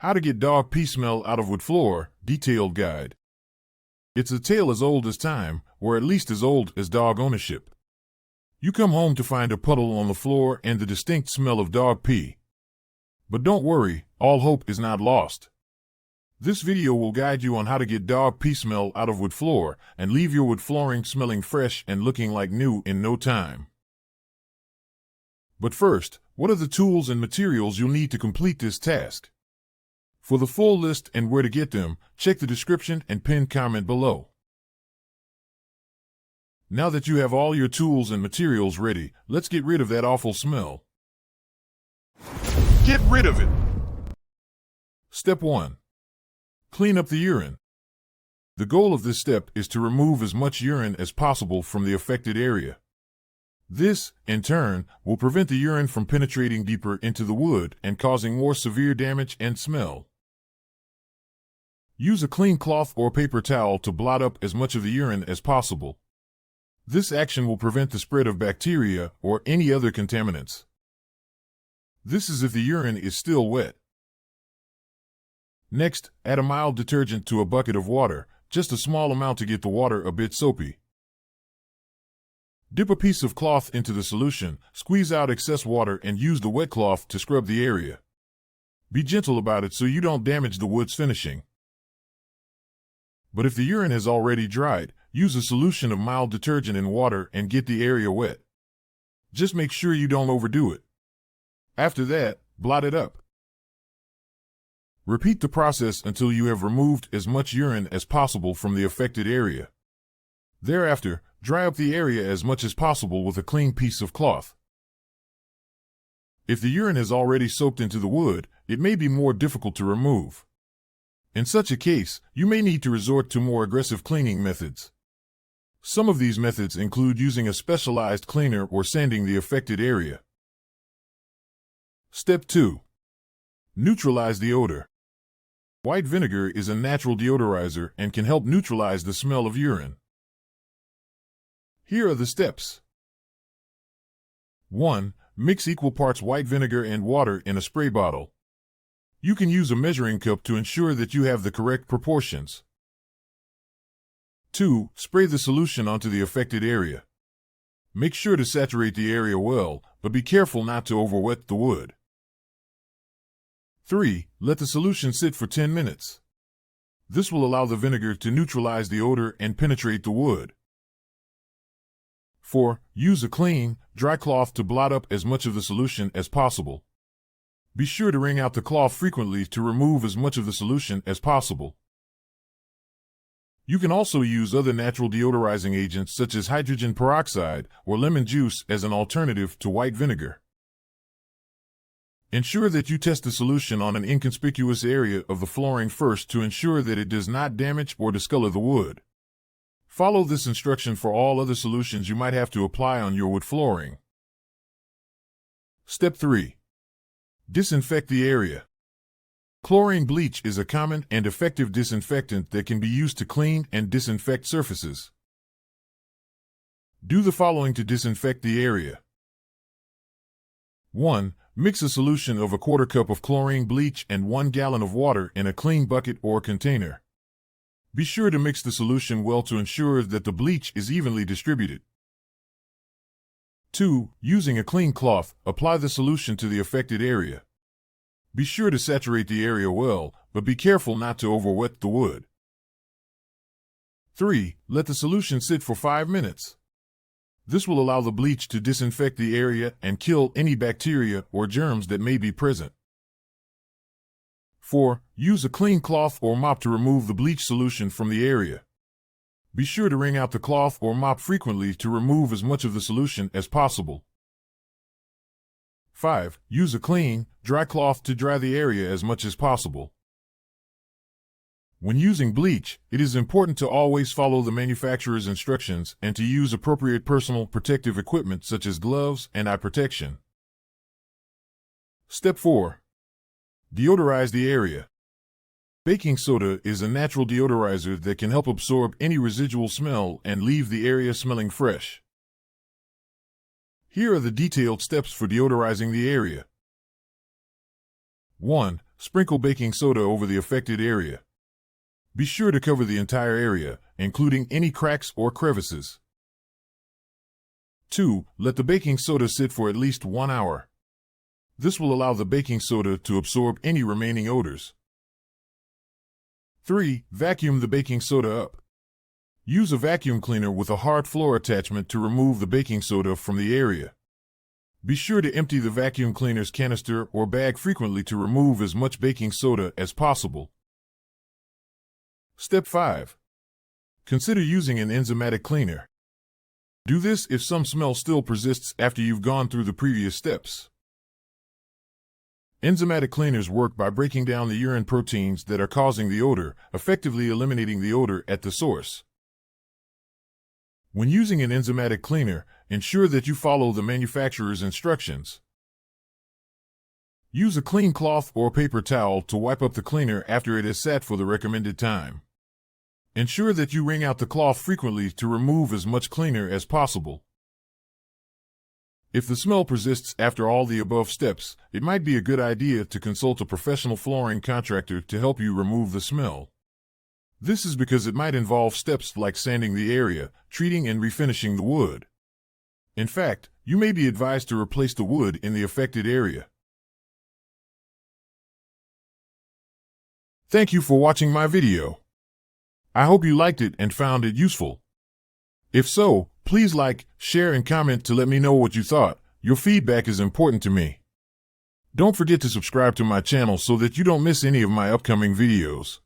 How to get dog pee smell out of wood floor, detailed guide. It's a tale as old as time, or at least as old as dog ownership. You come home to find a puddle on the floor and the distinct smell of dog pee. But don't worry, all hope is not lost. This video will guide you on how to get dog pee smell out of wood floor and leave your wood flooring smelling fresh and looking like new in no time. But first, what are the tools and materials you'll need to complete this task? For the full list and where to get them, check the description and pinned comment below. Now that you have all your tools and materials ready, let's get rid of that awful smell. Get rid of it! Step 1. Clean up the urine. The goal of this step is to remove as much urine as possible from the affected area. This, in turn, will prevent the urine from penetrating deeper into the wood and causing more severe damage and smell. Use a clean cloth or paper towel to blot up as much of the urine as possible. This action will prevent the spread of bacteria or any other contaminants. This is if the urine is still wet. Next, add a mild detergent to a bucket of water, just a small amount to get the water a bit soapy. Dip a piece of cloth into the solution, squeeze out excess water and use the wet cloth to scrub the area. Be gentle about it so you don't damage the wood's finishing. But if the urine has already dried, use a solution of mild detergent in water and get the area wet. Just make sure you don't overdo it. After that, blot it up. Repeat the process until you have removed as much urine as possible from the affected area. Thereafter, dry up the area as much as possible with a clean piece of cloth. If the urine has already soaked into the wood, it may be more difficult to remove. In such a case, you may need to resort to more aggressive cleaning methods. Some of these methods include using a specialized cleaner or sanding the affected area. Step 2. Neutralize the odor. White vinegar is a natural deodorizer and can help neutralize the smell of urine. Here are the steps. 1. Mix equal parts white vinegar and water in a spray bottle. You can use a measuring cup to ensure that you have the correct proportions. 2. Spray the solution onto the affected area. Make sure to saturate the area well, but be careful not to overwet the wood. 3. Let the solution sit for 10 minutes. This will allow the vinegar to neutralize the odor and penetrate the wood. 4. Use a clean, dry cloth to blot up as much of the solution as possible. Be sure to wring out the cloth frequently to remove as much of the solution as possible. You can also use other natural deodorizing agents such as hydrogen peroxide or lemon juice as an alternative to white vinegar. Ensure that you test the solution on an inconspicuous area of the flooring first to ensure that it does not damage or discolor the wood. Follow this instruction for all other solutions you might have to apply on your wood flooring. Step 3. Disinfect the area. Chlorine bleach is a common and effective disinfectant that can be used to clean and disinfect surfaces. Do the following to disinfect the area. 1. Mix a solution of a quarter cup of chlorine bleach and 1 gallon of water in a clean bucket or container. Be sure to mix the solution well to ensure that the bleach is evenly distributed. 2. Using a clean cloth, apply the solution to the affected area. Be sure to saturate the area well, but be careful not to overwet the wood. 3. Let the solution sit for 5 minutes. This will allow the bleach to disinfect the area and kill any bacteria or germs that may be present. 4. Use a clean cloth or mop to remove the bleach solution from the area. Be sure to wring out the cloth or mop frequently to remove as much of the solution as possible. 5. Use a clean, dry cloth to dry the area as much as possible. When using bleach, it is important to always follow the manufacturer's instructions and to use appropriate personal protective equipment such as gloves and eye protection. Step 4. Deodorize the area. Baking soda is a natural deodorizer that can help absorb any residual smell and leave the area smelling fresh. Here are the detailed steps for deodorizing the area. 1. sprinkle baking soda over the affected area. Be sure to cover the entire area, including any cracks or crevices. 2. Let the baking soda sit for at least 1 hour. This will allow the baking soda to absorb any remaining odors. 3. Vacuum the baking soda up. Use a vacuum cleaner with a hard floor attachment to remove the baking soda from the area. Be sure to empty the vacuum cleaner's canister or bag frequently to remove as much baking soda as possible. Step 5. Consider using an enzymatic cleaner. Do this if some smell still persists after you've gone through the previous steps. Enzymatic cleaners work by breaking down the urine proteins that are causing the odor, effectively eliminating the odor at the source. When using an enzymatic cleaner, ensure that you follow the manufacturer's instructions. Use a clean cloth or paper towel to wipe up the cleaner after it has sat for the recommended time. Ensure that you wring out the cloth frequently to remove as much cleaner as possible. If the smell persists after all the above steps, it might be a good idea to consult a professional flooring contractor to help you remove the smell. This is because it might involve steps like sanding the area, treating and refinishing the wood. In fact, you may be advised to replace the wood in the affected area. Thank you for watching my video. I hope you liked it and found it useful. If so, please like, share, and comment to let me know what you thought. Your feedback is important to me. Don't forget to subscribe to my channel so that you don't miss any of my upcoming videos.